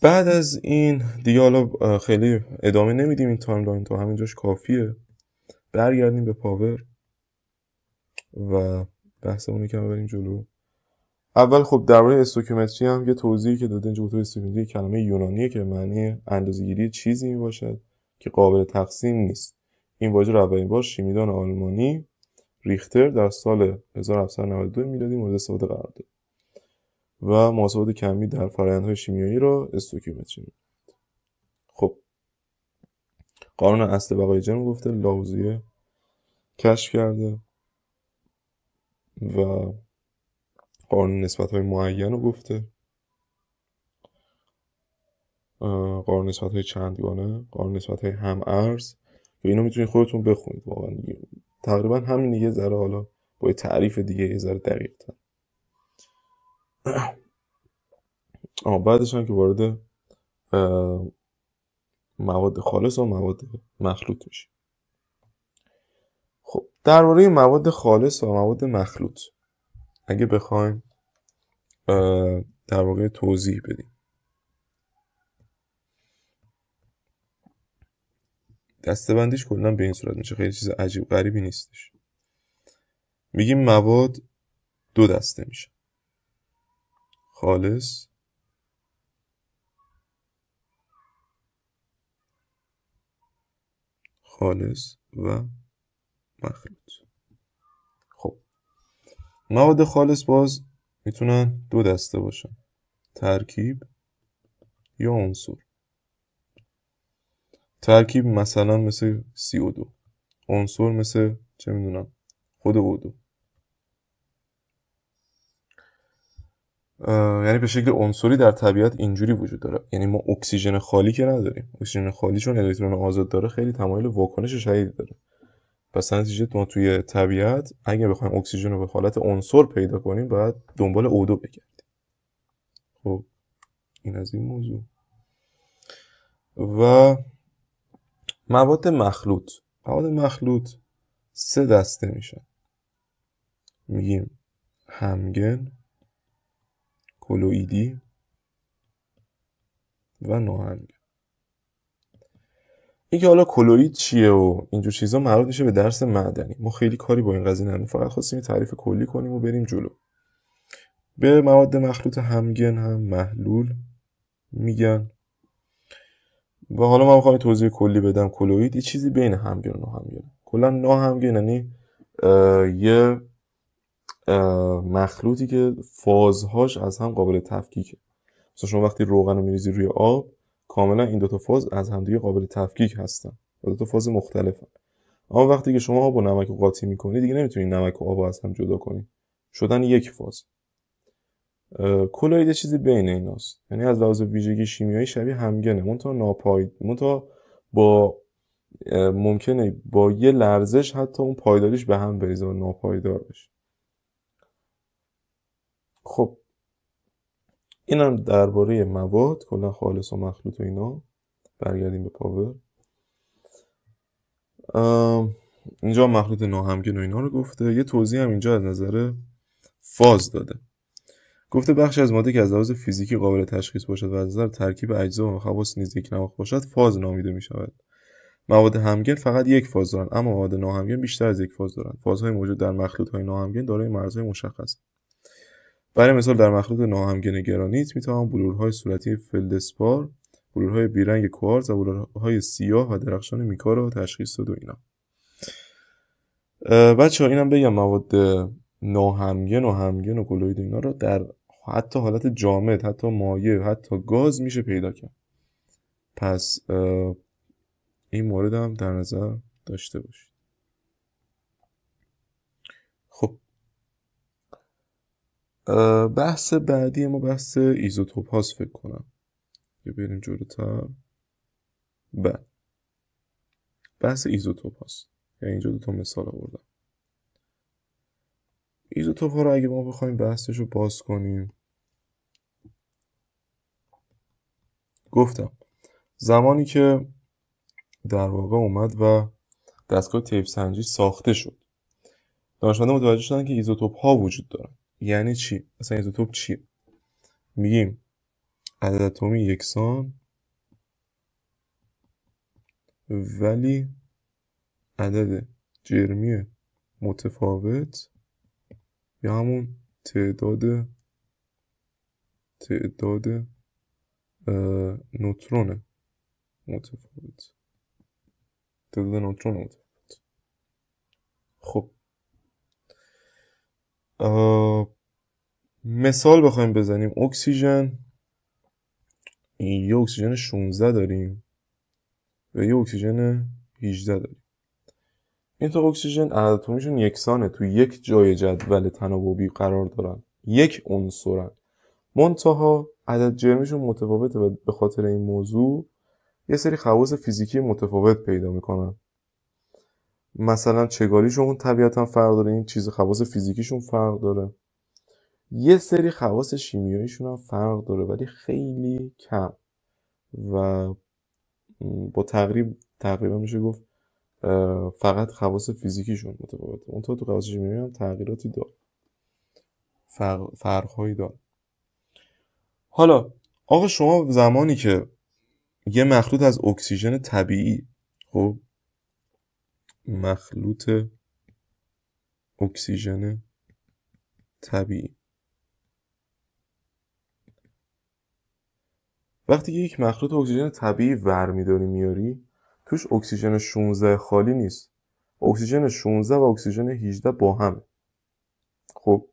بعد از این دیگه حالا خیلی ادامه نمیدیم این تایملاین، تا همینجاش کافیه. برگردیم به پاور و بحثمون یکم بریم جلو. اول خب درباره استوکیومتری هم یه توضیحی که داده اینجا، استوکیومتری کلمه یونانیه که معنی اندازه‌گیری چیزی میباشد که قابل تقسیم نیست. این واژه رو اولین بار شیمیدان آلمانی ریختر در سال 1792 میلادی مورد استفاده قرار داد و محاسبات کمی در فرآیندهای شیمیایی را استوکیومتری می‌نامند. خب قانون اصل بقای جرم گفته، لاوزیه کشف کرده و قانون نسبت‌های معین رو گفته، قانون نسبت‌های چندگانه، قانون نسبت‌های هم‌ارز که اینا میتونید خودتون بخونید. واقعا تقریبا همین دیگه، ذره حالا با یه تعریف دیگه یه ذره دقیق‌تر. بعدش هم که وارد مواد خالص و مواد مخلوط میشه. خب درباره مواد خالص و مواد مخلوط اگه بخوایم در واقع توضیح بدیم، دسته‌بندیش کلا به این صورت میشه، خیلی چیز عجیب غریبی نیستش. میگیم مواد دو دسته میشه، خالص و مخلوط. خب مواد خالص باز میتونن دو دسته باشن، ترکیب یا عنصر. ترکیب مثلا مثل CO2، عنصر مثل چه میدونم خود O2. یعنی به شکل عنصری در طبیعت اینجوری وجود داره، یعنی ما اکسیژن خالی که نداریم. اکسیژن خالی چون الکترون آزاد داره خیلی تمایل واکنش شدید داره. پس نتیجه ما توی طبیعت اگه بخوایم اکسیژن رو به حالت عنصر پیدا کنیم باید دنبال O2 بگردیم. خب این از این موضوع. و مواد مخلوط سه دسته میشن، میگیم همگن، کلوئیدی و ناهمگن. اینکه حالا کلوئید چیه و اینجور چیزا مربوط میشه به درس معدنی، ما خیلی کاری با این قضیه نداریم، فقط خواستیم تعریف کلی کنیم و بریم جلو. به مواد مخلوط همگن هم محلول میگن. و حالا من میخوام توضیح کلی بدم. کلوئید یه چیزی بین همگن و ناهمگن. کلا ناهمگن یعنی یه مخلوطی که فازهاش از هم قابل تفکیکه. مثلا شما وقتی روغن رو میریزی روی آب، کاملا این دوتا فاز از همدیگه قابل تفکیک هستن و دوتا فاز مختلفن. اما وقتی که شما آب و نمک رو قاطی میکنی دیگه نمیتونی نمک و آب از هم جدا کنی، شدن یک فاز. کلوئید چیزی بین ایناست، یعنی از لحاظ ویژگی شیمیایی شبیه همگنه، منتها با ممکنه با یه لرزش حتی اون پایداریش به هم بریزه و ناپایدار بشه. خب اینم درباره مواد کلا خالص و مخلوط و اینا. برگردیم به پاور. اینجا مخلوط ناهمگن و اینا رو گفته. یه توضیح هم اینجا از نظر فاز داده. گفته بخشی از ماده که از لحاظ فیزیکی قابل تشخیص باشد و از نظر ترکیب اجزا و خواص نیز یک نواخت باشد فاز نامیده می شود. مواد همگن فقط یک فاز دارند، اما مواد ناهمگن بیشتر از یک فاز دارند. فازهای موجود در مخلوط‌های ناهمگن دارای مرزهای مشخص. برای مثال در مخلوط ناهمگن گرانیت میتوان بلورهای صورتی فلدسپار، بلورهای بیرنگ کوارتز و بلورهای سیاه و درخشان میکا را تشخیص داد و اینا. بچه‌ها اینم بگم مواد ناهمگن و همگن و کلوئید اینا رو در حتی حالت جامد، حتی مایع، حتی گاز میشه پیدا کرد. پس این مورد هم در نظر داشته باشید. خب بحث بعدی ما بحث ایزوتوپ هاست فکر کنم. یه بریم جلوتر. بحث ایزوتوپ هاست. یعنی اینجا دو تا مثال آوردم. ایزوتوپ ها رو اگه ما بخوایم بحثش رو باز کنیم، گفتم زمانی که در واقع اومد و دستگاه طیف سنجی ساخته شد، دانشمندان متوجه شدن که ایزوتوپ ها وجود دارن. یعنی چی؟ مثلا ایزوتوپ چیه؟ میگیم عدد اتمی یکسان ولی عدد جرمی متفاوت یا همون تعداد نوترون متفاوت. تعداد نوترون متفاوت. خب مثال بخوایم بزنیم، اکسیژن، یه اکسیژن 16 داریم و یه اکسیژن 18 داریم. این تا اکسیژن عدد اتمیشون یکسانه، تو یک جای جدول تناوبی قرار دارن، یک عنصرن، منتها عدد جرمیشون متفاوته و به خاطر این موضوع یه سری خواص فیزیکی متفاوت پیدا میکنن. مثلا چگالیشون طبیعتا فرق داره، این چیز خواص فیزیکیشون فرق داره، یه سری خواص شیمیاییشون هم فرق داره ولی خیلی کم و با تقریبا میشه گفت فقط خواص فیزیکیشون متفاوته. اون تو خواص شیمیایی هم تغییراتی داره، فرق‌هایی داره. حالا آقا شما زمانی که یه مخلوط از اکسیژن طبیعی، خب مخلوط اکسیژن طبیعی، وقتی یک مخلوط اکسیژن طبیعی ورمیداری میاری، توش اکسیژن 16 خالی نیست، اکسیژن 16 و اکسیژن 18 با هم. خب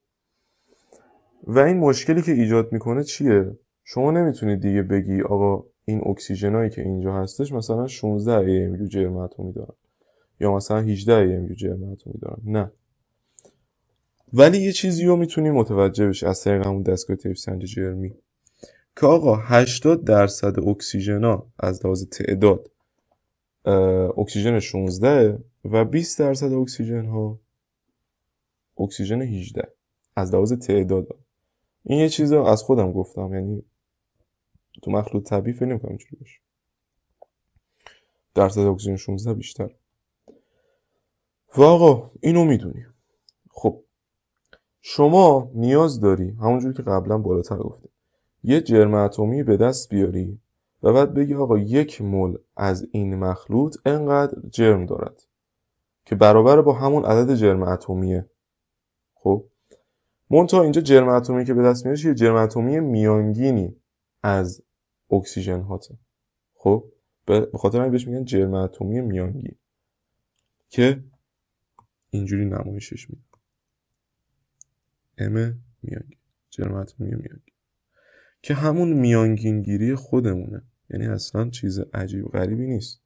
و این مشکلی که ایجاد میکنه چیه؟ شما نمیتونید دیگه بگی آقا این اکسیژنایی که اینجا هستش مثلا 16 AMU جرم اتمی دارن یا مثلا 18 AMU جرم اتمی دارن، نه. ولی یه چیزی رو میتونی متوجه بشی از طریق همون دستگاه طیف سنج جرمی که آقا 80% اکسیژنا از لحاظ تعداد اکسیژن 16 و 20% اکسیژن ها اکسیژن 18 از لحاظ تعداد. این یه چیز رو از خودم گفتم، یعنی تو مخلوط طبیعی فکر نمی‌کنم اینجوری باشه. درصد اکسیژن 16 بیشتر. و آقا اینو میدونی. خب شما نیاز داری همونجوری که قبلا بالاتر گفتیم یه جرم اتمی به دست بیاری و بعد بگی آقا 1 مول از این مخلوط انقدر جرم دارد که برابر با همون عدد جرم اتمیه. خب منتها اینجا جرم اتمی که به دست میاری یه جرم اتمی میانگینی از اکسیژن هاته. خب به خاطر همین بهش میگن جرم اتمی میانگین که اینجوری نمایشش میده، ام میانگین، جرم اتمی میانگین که همون میانگین گیری خودمونه، یعنی اصلا چیز عجیب غریبی نیست.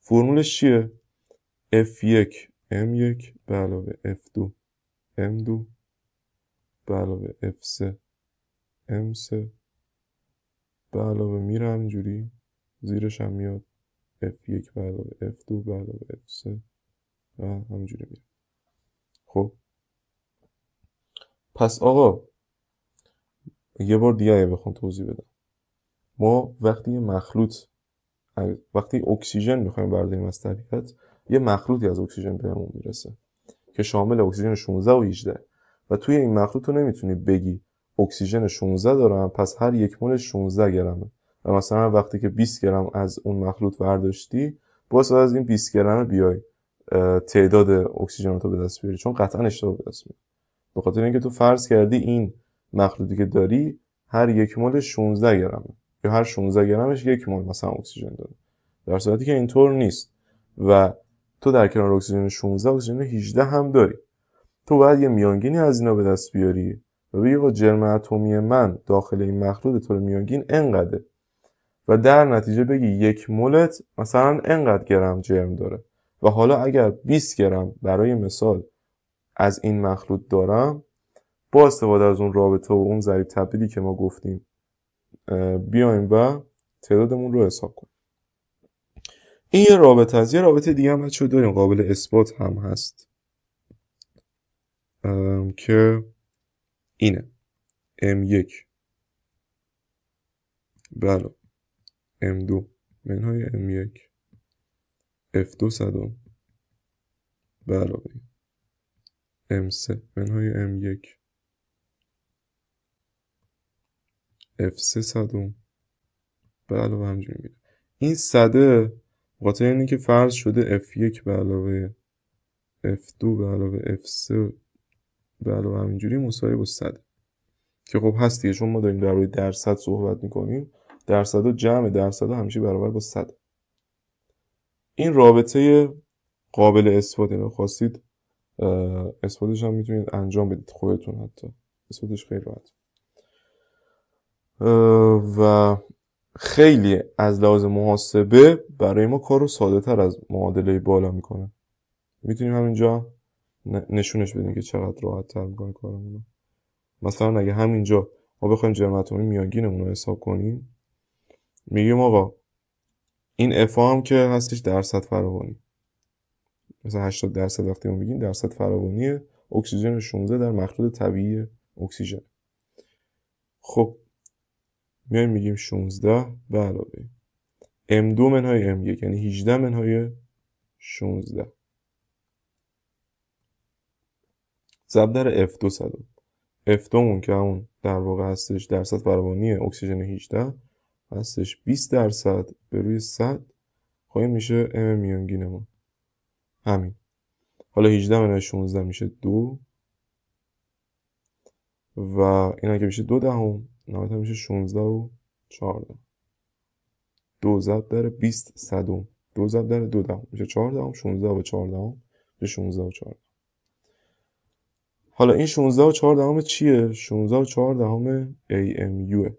فرمولش چیه؟ F1 M1 به علاوه F2 M2 به علاوه F3 M3 به علاوه میره همینجوری زیرش هم میاد F1 به علاوه F2 به علاوه F3 و همینجوری میره. خب پس آقا یه بار دیگه بخوام توضیح بدم، ما وقتی اکسیژن میخوایم برداریم از طبیعت، یه مخلوطی از اکسیژن بهمون میرسه که شامل اکسیژن 16 و 18 و توی این مخلوط رو نمیتونی بگی اکسیژن 16 دارم پس هر یک مول 16 گرمه و مثلا وقتی که 20 گرم از اون مخلوط برداشتی باید از این 20 گرم بیای تعداد اکسیژناتو به دست بیاری، چون قطعا اشتباه به دست میاری. به خاطر اینکه تو فرض کردی این مخلوطی که داری هر یک مول 16 گرمه یا هر 16 گرمش یک مول مثلا اکسیژن داره، در صورتی که اینطور نیست و تو در کنار اکسیژن 16 اکسیژن 18 هم داری. تو باید یه میانگینی از اینا به دست بیاری و بگی آقا جرم اتمی من داخل این مخلوط طور میانگین انقدره و در نتیجه بگی یک مولت مثلا انقدر گرم جرم داره و حالا اگر 20 گرم برای مثال از این مخلوط دارم، با استفاده از اون رابطه و اون ضریب تبدیلی که ما گفتیم بیایم و تعدادمون رو حساب کنیم. این یه رابطه از یه رابطه دیگه هم بچه‌ها داریم قابل اثبات هم هست که اینه M1 بله M2 منهای M1 F2 صدم به علاوه M3 منهای M1 F3 صدم به علاوه همینجوری میره. این صده بخاطر اینه که فرض شده F1 به علاوه F2 به علاوه F3 به علاوه همینجوری مساوی با 100 که خب هست دیگه، چون ما داریم در روی درصد صحبت میکنیم، درصد و جمع درصد همیشه برابر با 100. این رابطه قابل اثباته، لو خواستید اثباتش هم میتونید انجام بدید خودتون، حتی اثباتش خیلی راحت و خیلی از لحاظ محاسبه برای ما کار رو ساده تر از معادله بالا میکنه. میتونیم همینجا نشونش بدیم که چقدر راحت تر میکنه کارمونو. مثلا اگه همینجا ما بخوایم جرم اتمی میانگینمون رو حساب کنیم، میگیم آقا این اف هم که هستش درصد فراوانی، مثلا 80% وقتی ما میگیم درصد فراوانی اکسیژن 16 در مخلوط طبیعی اکسیژن. خب میایم میگیم 16 به علاوه M2 منهای M1 یعنی 18 منهای 16 ضرب در F2 صدم. F2 مون که همون در واقع هستش درصد فراوانی اکسیژن 18 هستش 20% به روی 100 خواهی میشه M میانگین ما همین. حالا 18 منهای 16 میشه 2 و این اگه میشه 2 دهم نهایتا میشه 16 و 14. 2 ضرب در 20 صدم 2 ضرب در 2 دهم میشه 4 دهم 16 و 4 دهم میشه 16 و 4. حالا این 16 و 4 دهم چیه؟ 16 و 4 دهم AMU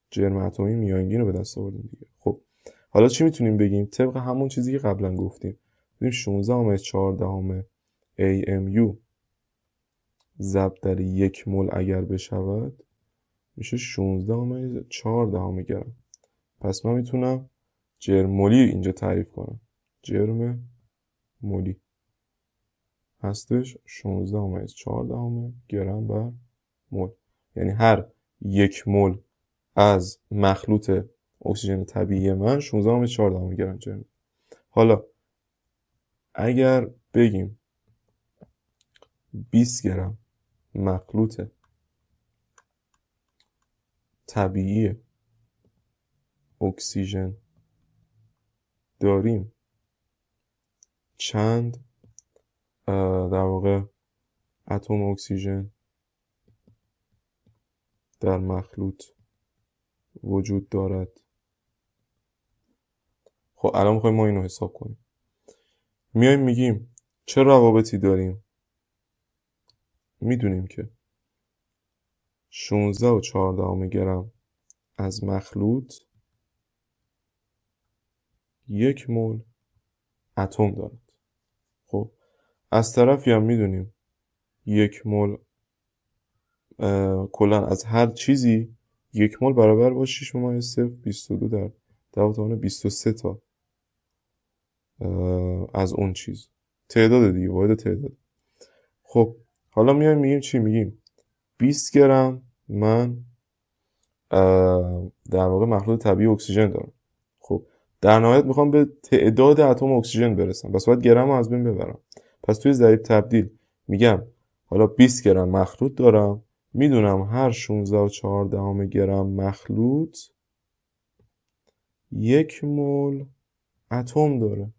جرم اتمی میانگین رو به دست آوردیم دیگه. خب حالا چی میتونیم بگیم؟ طبق همون چیزی که قبلا گفتیم بگیم 16 و 4 دهم AMU ضرب در 1 مول اگر بشود میشه 16 و 4 دهم گرم. پس من میتونم جرم مولی اینجا تعریف کنم. جرم مولی هستش 16 و 4 دهم گرم بر مول، یعنی هر 1 مول از مخلوط اکسیژن طبیعی من 16 و 4 دهم گرم جرم. حالا اگر بگیم 20 گرم مخلوط طبیعی اکسیژن داریم، چند در واقع اتم اکسیژن در مخلوط وجود دارد؟ خب الان میخوایم ما اینو حساب کنیم. میایم میگیم چه روابطی داریم؟ میدونیم که 16 و 4 دهم گرم از مخلوط 1 مول اتم دارد. خب از طرفی هم میدونیم 1 مول کلا از هر چیزی 1 مول برابر با 6.022 در 10⁻23 تا از اون چیز تعداد دیگه، واحد تعداد. خب حالا میایم میگیم چی؟ میگیم 20 گرم من در واقع مخلوط طبیعی اکسیژن دارم. خب در نهایت میخوام به تعداد اتم اکسیژن برسم، پس باید گرم رو از بین ببرم. پس توی ضریب تبدیل میگم حالا 20 گرم مخلوط دارم، میدونم هر 16 و 4 دهم گرم مخلوط 1 مول اتم داره.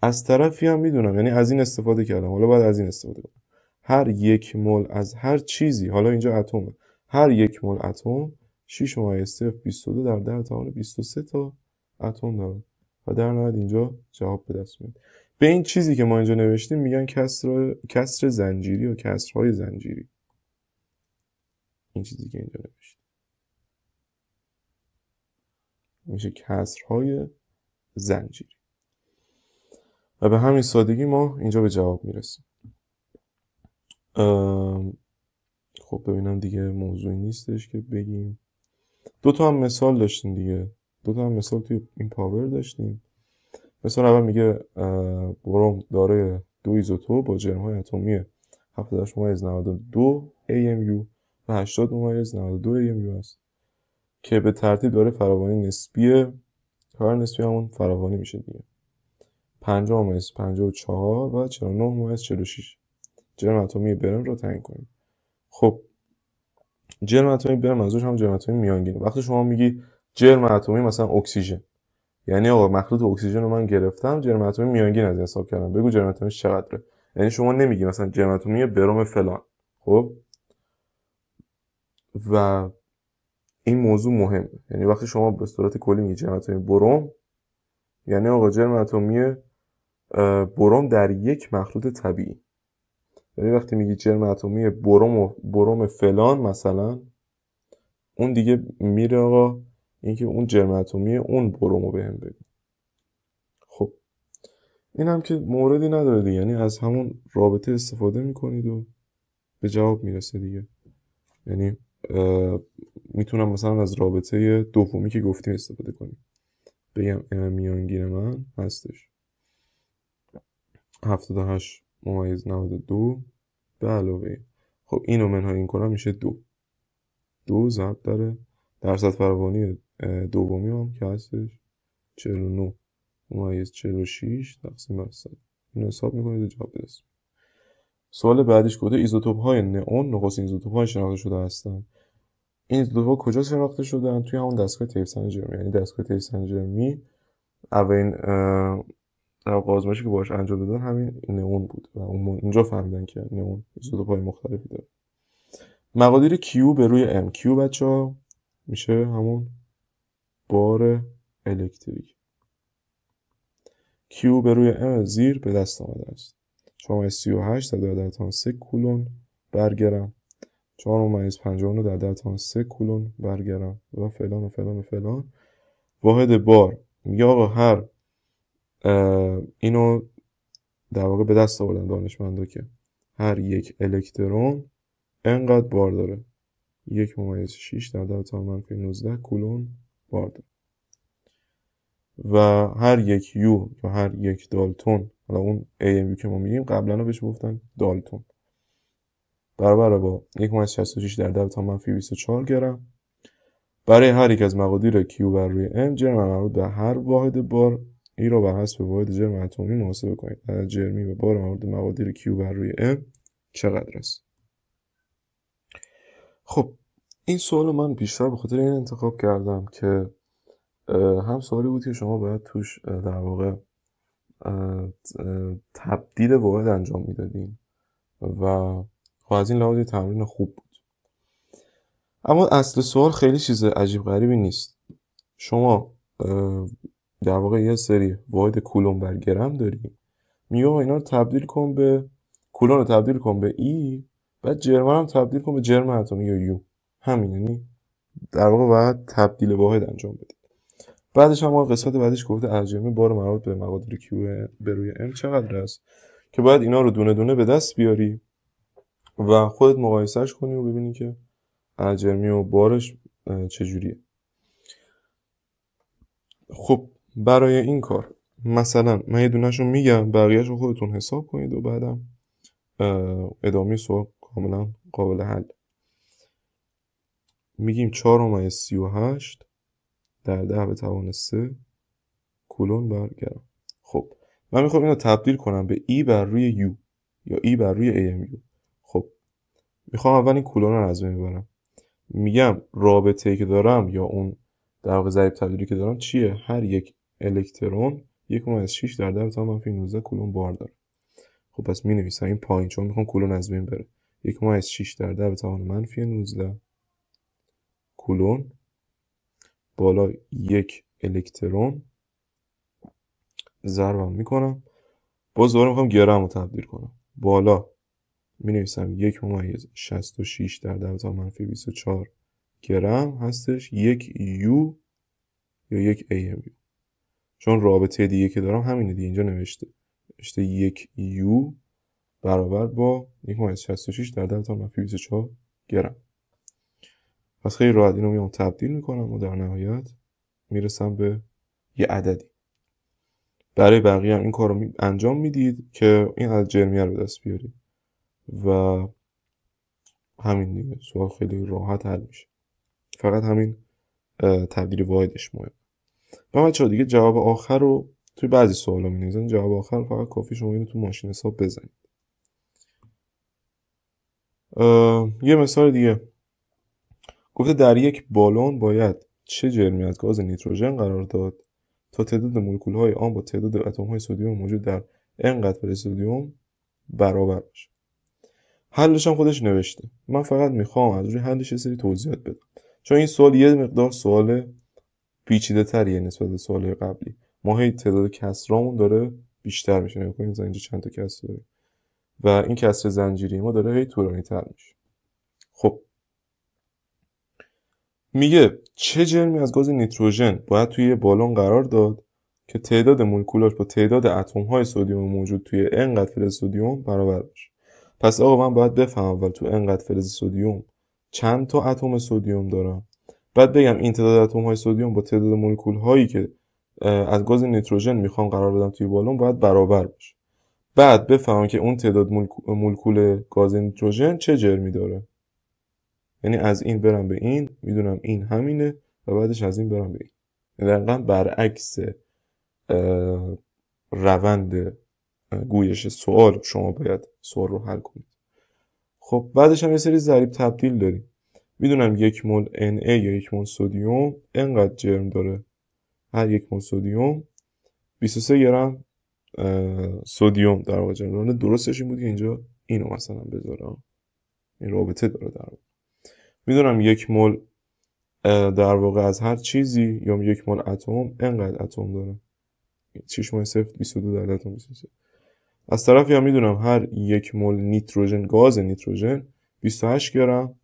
از طرفی هم میدونم، یعنی از این استفاده کردم، حالا باید از این استفاده کنم، هر 1 مول از هر چیزی، حالا اینجا اتمه، هر 1 مول اتم 6.022 در 10⁻23 تا اتم داره و در نهایت اینجا جواب به دست میاد. به این چیزی که ما اینجا نوشتیم میگن کسر زنجیری یا کسرهای زنجیری. این چیزی که اینجا نوشتیم میشه کسرهای زنجیری و به همین سادگی ما اینجا به جواب میرسیم. خب ببینم دیگه موضوعی نیستش که بگیم. 2 تا هم مثال داشتیم دیگه، 2 تا هم مثال توی این پاور داشتیم. مثال اول میگه بروم دارای 2 ایزوتوپ با جرم‌های اتمی 7.92 AMU و 80.92 AMU است که به ترتیب داره فراوانی نسبی، کار نسبی همون فراوانی میشه دیگه، 50.54 و 49.46 جرم اتمی برم رو تعیین کنیم. خب جرم اتمی برم منظورش هم جرم اتمی میانگینه. وقتی شما میگی جرم اتمی مثلا اکسیژن، یعنی آقا مخلوط اکسیژن رو من گرفتم، جرم اتمی میانگین از این حساب کردم، بگو جرم اتمیش چقدره. یعنی شما نمیگی مثلا جرم اتمی بروم فلان. خب و این موضوع مهمه، یعنی وقتی شما به صورت کلی میگی جرم اتمی بروم، یعنی آقا جرم اتمی بروم در یک مخلوط طبیعی. یعنی وقتی میگی جرم اتمی بروم فلان مثلا، اون دیگه میره آقا اینکه اون جرم اتمی اون برومو بهم بگو. خب این هم که موردی نداره دیگه، یعنی از همون رابطه استفاده میکنید و به جواب میرسه دیگه. یعنی میتونم مثلا از رابطه دومی که گفتیم استفاده کنیم، بگم میانگین من هستش 78/92 به علاوه، خب اینو منهای این کنم میشه 2 ضرب داره درصد فراوانی دومی هم که هستش 49/46 تقسیم بر 100. اینو حساب میکنید و جواب برسید. سوال بعدیش گفته ایزوتوپ های نئون نخستین ایزوتوپ های شناخته شده هستند. این ایزوتوپ ها کجا شناخته شدن؟ توی همون دستگاه تیفسن جرمی. یعنی دستگاه تیفسن جرمی اولین آزمایشی که باهاش انجام دادن همین نئون بود و اونجا فهمیدن که نئون ایزوتوپ های مختلفی داره. مقادیر کیو به روی ام. کیو بچه‌ها میشه همون بار الکتریک. کیو به روی ام زیر به دست آمده است. 4/38 کولون بر گرم، 4/59 در 10³ کولون بر گرم و فلان و فلان و فلان. واحد بار میگه آقا هر اینو در واقع به دست آوردن دانشمندا که هر یک الکترون انقدر بار داره، 1/6 در 10⁻⁻19 کولون بار داره و هر یک یو یا هر یک دالتون، حالا اون AMU که ما میگیم قبلا بهش گفتن دالتون، برابر با 1/66 در 10⁻24 گرم. برای هر یک از مقادیر Q بر روی M جرم مربوط به هر واحد بار ای را بر حسب واحد جرم اتمی محاسبه کنید. عدد جرمی و بار مربوط به مقادیر Q بر روی M چقدر است؟ خب این سوال من بیشتر به خاطر این انتخاب کردم که هم سوالی بود که شما باید توش در واقع تبدیل واحد انجام میدادین و خب از این لحاظ تمرین خوب بود. اما اصل سوال خیلی چیز عجیب غریبی نیست. شما در واقع یه سری واحد کولون بر گرم داری، میگه اینا رو تبدیل کن به کولون، رو تبدیل کن به ای، بعد جرم هم تبدیل کن به جرم اتمی یا یو. همین، یعنی در واقع باید تبدیل واحد انجام بدید. بعدش هم قسمت بعدش گفته عدد جرمی بار مربوط به مقادیر Q به روی M چقدر است که باید اینا رو دونه دونه به دست بیاری و خودت مقایسهش کنی و ببینی که عدد جرمی و بارش چجوریه. خب برای این کار مثلا من یه دونه‌شو میگم، بقیه‌شو خودتون حساب کنید و بعدم ادامه سوال کاملا قابل حل. میگیم 4/38 در 10⁻³ کولون بر گرم. خب من میخوام اینو تبدیل کنم به ای بر روی یو یا ای بر روی AMU. خب میخوام اول این کولون رو از بین ببرم. میگم رابطه‌ای که دارم یا اون در واقع ضریب تبدیلی که دارم چیه؟ هر یک الکترون 1/6 در 10⁻⁻19 کولون بار داره. خب پس مینویسم این پایین، چون میخوام کولون از بین بره، 1/6 در 10⁻⁻19 کولون بالا یک الکترون ضربم میکنم، باز دوباره میخوام گرم رو تبدیل کنم، بالا مینویسم 1/66 در 10⁻24 گرم هستش یک یو یا یک AMU، چون رابطه دیگه که دارم همینه دیگه، اینجا نوشته یک یو برابر با 1/66 در 10⁻24 گرم. پس خیلی راحت اینو میام تبدیل میکنم و در نهایت میرسم به یه عددی. برای بقیه هم این کار رو انجام میدید که این عدد جرمیه رو به دست بیارید و همین دیگه، سوال خیلی راحت حل میشه. فقط همین تبدیل واحدش مهم. و بچه‌ها دیگه جواب آخر رو توی بعضی سوالا می‌نویسن، جواب آخر رو فقط کافی شما اینو تو ماشین حساب بزنید. یه مثال دیگه گفته در یک بالون باید چه جرمی از گاز نیتروژن قرار داد تا تعداد مولکول های آن با تعداد اتم های سدیم موجود در انقدر فلز سدیم برابر باشه. حلش هم خودش نوشته. من فقط میخوام از روی حلش یه سری توضیحات بدم، چون این سوال یه مقدار سوال پیچیده تریه نسبت به سوال قبلی. ما هی تعداد کسرامون داره بیشتر میشه. نگاه کنید اینجا چند تا کسر داره و این کسر زنجیری ما داره هی طولانی تر میشه. خب میگه چه جرمی از گاز نیتروژن باید توی یه بالون قرار داد که تعداد مولکولاش با تعداد اتم‌های سدیم موجود توی انقدر فلز سدیم برابر باشه. پس آقا من باید بفهمم اول تو انقدر فلز سدیم چند تا اتم سدیم دارم، بعد بگم این تعداد اتم‌های سدیم با تعداد مولکول‌هایی که از گاز نیتروژن میخوام قرار بدم توی بالون باید برابر باشه. بعد بفهمم که اون تعداد مولکول گاز نیتروژن چه جرمی داره. یعنی از این برم به این، میدونم این همینه و بعدش از این برم به این. دقیقاً برعکس روند گویش سوال شما باید سوال رو حل کنید. خب بعدش هم یه سری ضریب تبدیل داریم. میدونم 1 مول Na یا 1 مول سدیم انقدر جرم داره. هر 1 مول سدیم 23 گرم سدیم در واقع جرم داره. درستش این بود که اینجا اینو مثلا بذارم. این رابطه داره در واقع. میدونم 1 مول در واقع از هر چیزی یا 1 مول اتم انقدر اتم داره. 6.0 22 در 23. از طرفی هم میدونم هر 1 مول نیتروژن گاز نیتروژن 28 گرم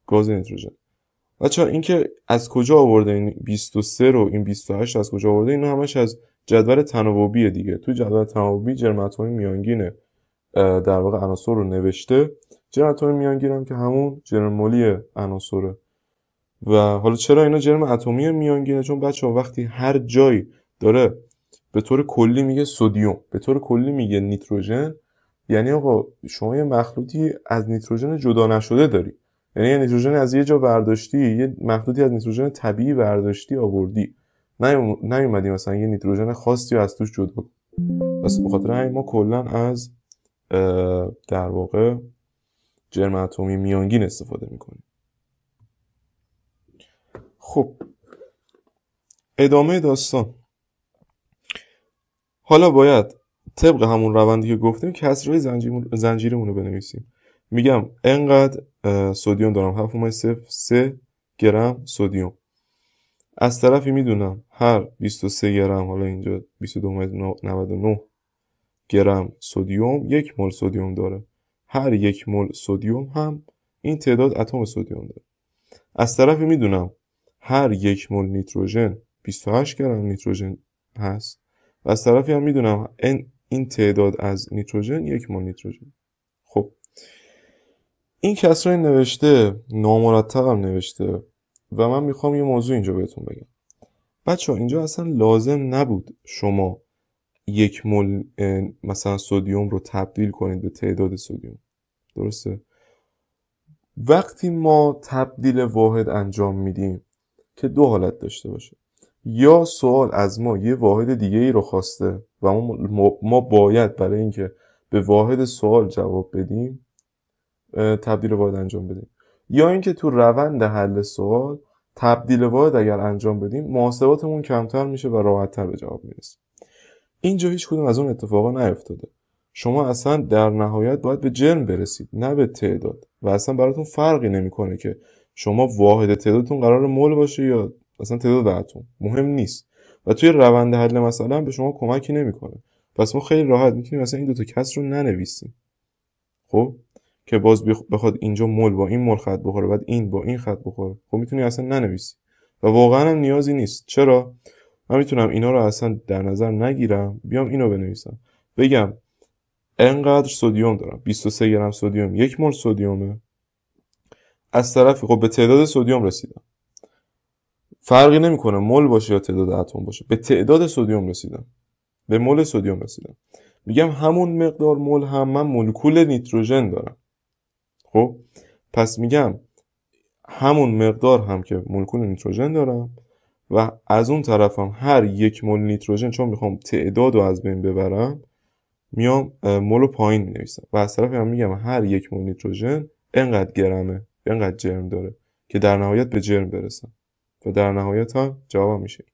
گاز نیتروژن. بچه‌ها این که از کجا آورده این 23 رو این 28 از کجا آورده؟ اینا همش از جدول تناوبیه دیگه. تو جدول تناوبی جرم اتمی میانگین در واقع عناصر رو نوشته. جرم اتمی میانگین هم که همون جرم مولی عناصره. و حالا چرا اینا جرم اتمی میانگینه؟ چون بچه‌ها وقتی هر جایی داره به طور کلی میگه سدیم، به طور کلی میگه نیتروژن، یعنی آقا شما یه مخلوطی از نیتروژن جدا نشده داری. یعنی یه نیتروژن از یه جا برداشتی، یه مخلوطی از نیتروژن طبیعی برداشتی آوردی، نیومدی مثلا یه نیتروژن خاصی از توش جدا. پس به خاطر همین ما کلا از در واقع جرم اتمی میانگین استفاده میکنیم. خب ادامه داستان. حالا باید طبق همون روندی که گفتیم کسرهای زنجیریمون رو بنویسیم. میگم انقدر سدیم دارم 7.03 گرم سدیم. از طرفی میدونم هر 23 گرم، حالا اینجا 22.99 گرم سدیم 1 مول سدیم داره. هر 1 مول سدیم هم این تعداد اتم سدیم داره. از طرفی میدونم هر 1 مول نیتروژن 28 گرم نیتروژن هست. و از طرفی هم میدونم این تعداد از نیتروژن 1 مول نیتروژن. خب این کسرای نوشته نامرتب هم نوشته و من میخوام یه موضوع اینجا بهتون بگم. بچه ها اینجا اصلا لازم نبود شما 1 مول مثلا سدیم رو تبدیل کنید به تعداد سدیم. درسته؟ وقتی ما تبدیل واحد انجام میدیم که دو حالت داشته باشه. یا سوال از ما یه واحد دیگه ای رو خواسته و ما باید برای اینکه به واحد سوال جواب بدیم تبدیل واحد انجام بدیم، یا اینکه تو روند حل سوال تبدیل واحد اگر انجام بدیم محاسباتمون کمتر میشه و راحت‌تر به جواب میرسیم. اینجا هیچ کدوم از اون اتفاقا نیفتاده. شما اصلا در نهایت باید به جرم برسید نه به تعداد و اصلا براتون فرقی نمیکنه که شما واحد تعدادتون قرار مول باشه یا اصلا تعداد اتم، مهم نیست و توی روند حل مثلا به شما کمکی نمیکنه. پس ما خیلی راحت میتونیم مثلا این دو تا کسر رو ننویسیم. خب که باز بخواد اینجا مول با این مول خط بخوره بعد این با این خط بخوره، خب میتونی اصلا ننویسی و واقعا هم نیازی نیست. چرا؟ من میتونم اینا رو اصلا در نظر نگیرم، بیام اینو بنویسم، بگم انقدر سدیم دارم 23 گرم سدیم 1 مول سدیمه. از طرفی خب به تعداد سدیم رسیدم، فرقی نمیکنه مول باشه یا تعداد اتم باشه، به تعداد سدیم رسیدم، به مول سدیم رسیدم. میگم همون مقدار مول هم من مولکول نیتروژن دارم. خب پس میگم همون مقدار هم که مولکول نیتروژن دارم و از اون طرفم هر 1 مول نیتروژن چون میخوام تعداد رو از بین ببرم میام مول رو پایین مینویسم و از طرفی هم میگم هر 1 مول نیتروژن انقدر گرمه، انقدر جرم داره که در نهایت به جرم برسم. و در نهایت هم جواب میشه.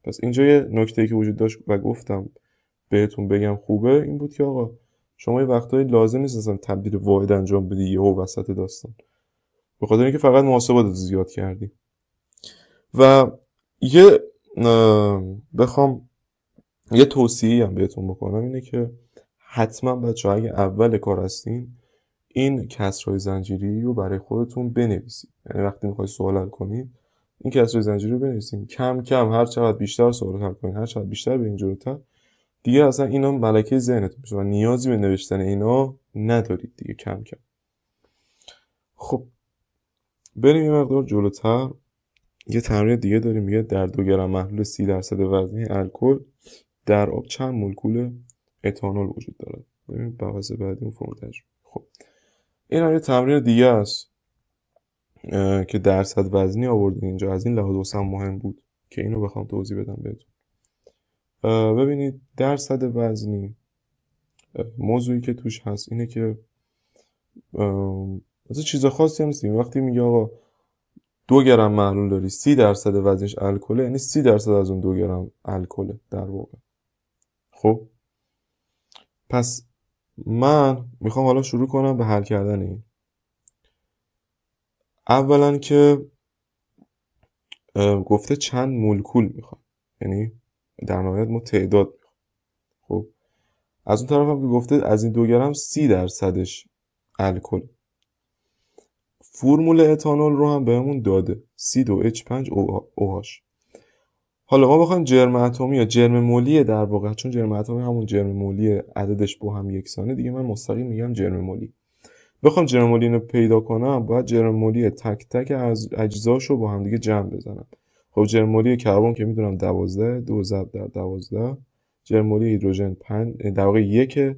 پس اینجا یه نکته‌ای که وجود داشت و گفتم بهتون بگم خوبه این بود که آقا شما یه وقتایی لازم نیست اصلا تبدیل واحد انجام بدی یهو وسط داستان، به خاطر اینکه فقط محاسبات زیاد کردی. و یه بخوام یه توصیه‌ای هم بهتون بکنم اینه که حتما بچه‌ها اگه اول کار هستین این کسرهای زنجیری رو برای خودتون بنویسید. یعنی وقتی میخوای سوال حل کنید این کسرهای زنجیری رو بنویسید. کم کم هر چقدر بیشتر سوال حل کنید، هر چقدر بیشتر به این جلوتر، دیگه اصلا اینا ملکه ذهنتون میشه و نیازی به نوشتن اینا ندارید دیگه کم کم. خب بریم یه مقدار جلوتر. یه تمرین دیگه داریم، میگه در 2 گرم محلول 30% وزنی الکل در آب چند مولکول اتانول وجود داره. ببین بحث بعدی اون فرم تجربه. خب این هم یه تمرین دیگه است که درصد وزنی آورده اینجا، از این لحاظ واسم مهم بود که اینو بخوام توضیح بدم بهتون. ببینید درصد وزنی موضوعی که توش هست اینه که مثلا چیز خاصی هم نیست. وقتی میگه آقا 2 گرم محلول داری 30% وزنش الکله، یعنی 30% از اون 2 گرم الکله در واقع. خب پس من میخوام حالا شروع کنم به حل کردن این. اولا که گفته چند مولکول میخوام، یعنی در نهایت ما تعداد میخوام. خب از اون طرف هم که گفته از این 2 گرم 30% الکل. فرمول اتانول رو هم بهمون داده C2H5OH. حالا ما بخوایم جرم اتمی یا جرم مولی در واقع، چون جرم اتمی همون جرم مولی عددش با هم یکسانه دیگه، من مستقیم میگم جرم مولی. بخوام جرم مولی رو پیدا کنم باید جرم مولی تک تک از اجزاشو با هم دیگه جمع بزنم. خب جرم مولی کربن که میدونم 12 2 ضرب در 12، جرم مولی هیدروژن 5 در واقع 1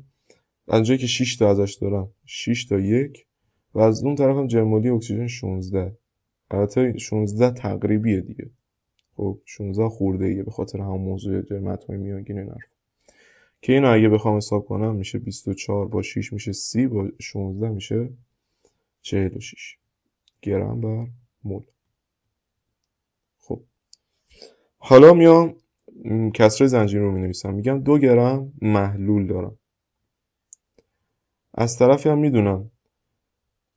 از جایی که 6 تا ازش دارم 6 تا 1 و از اون طرف هم جرم مولی اکسیژن 16. البته 16 تقریبیه دیگه، خب 16 خورده ایه به خاطر همون موضوع جرم اتمی میانگین این حرف که اینو اگه بخوام حساب کنم میشه 24 با 6 میشه 30 با 16 میشه 46 گرم بر مول. خب حالا میام کسره زنجیری رو مینویسم، میگم 2 گرم محلول دارم. از طرفی هم میدونم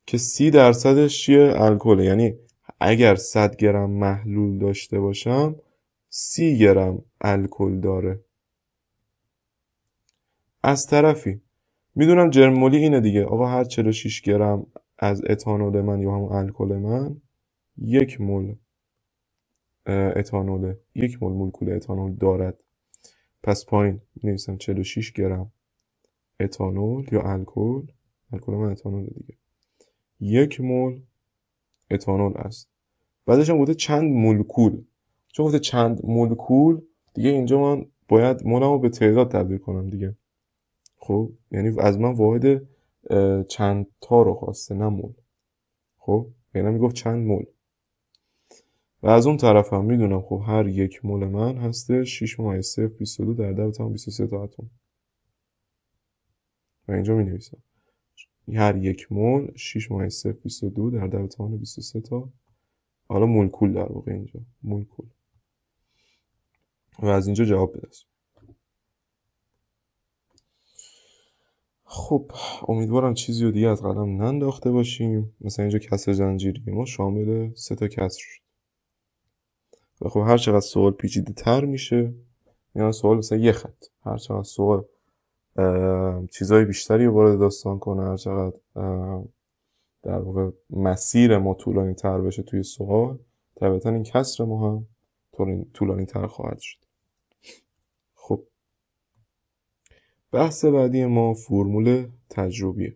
که 30% چیه؟ الکله. یعنی اگر 100 گرم محلول داشته باشم 30 گرم الکل داره. از طرفی میدونم جرم مولی اینه دیگه، آقا هر 46 گرم از اتانول من یا همون الکل من 1 مول اتانول، 1 مول مولکول اتانول دارد. پس پایین می‌نویسم 46 گرم اتانول یا الکل من اتانول دیگه 1 مول اتانول است. بعدش هم گفته چند مولکول، چون گفته چند مولکول دیگه اینجا من باید مولمو به تعداد تبدیل کنم دیگه. خب یعنی از من واحد چند تا رو خواسته نه مول. خب یعنی میگفت چند مول. و از اون طرف هم میدونم خب هر 1 مول من هسته 6.022 در 10^23 تا اتم. و اینجا مینویسم هر 1 مول 6.022 در 10^23 تا، حالا مولکول در واقع اینجا مولکول. و از اینجا جواب بده. خب امیدوارم چیزی رو دیگه از قلم ننداخته باشیم. مثلا اینجا کسر زنجیری ما شامل 3 تا کسر شد و خب هر چقدر سوال پیچیده تر میشه، یعنی سوال مثلا یه خط، هر چقدر سوال چیزای بیشتری رو وارد داستان کنه، هر چقدر در واقع مسیر ما طولانی تر بشه توی سوال، طبعا این کسر ما هم طولانی تر خواهد شد. خب بحث بعدی ما فرمول تجربیه.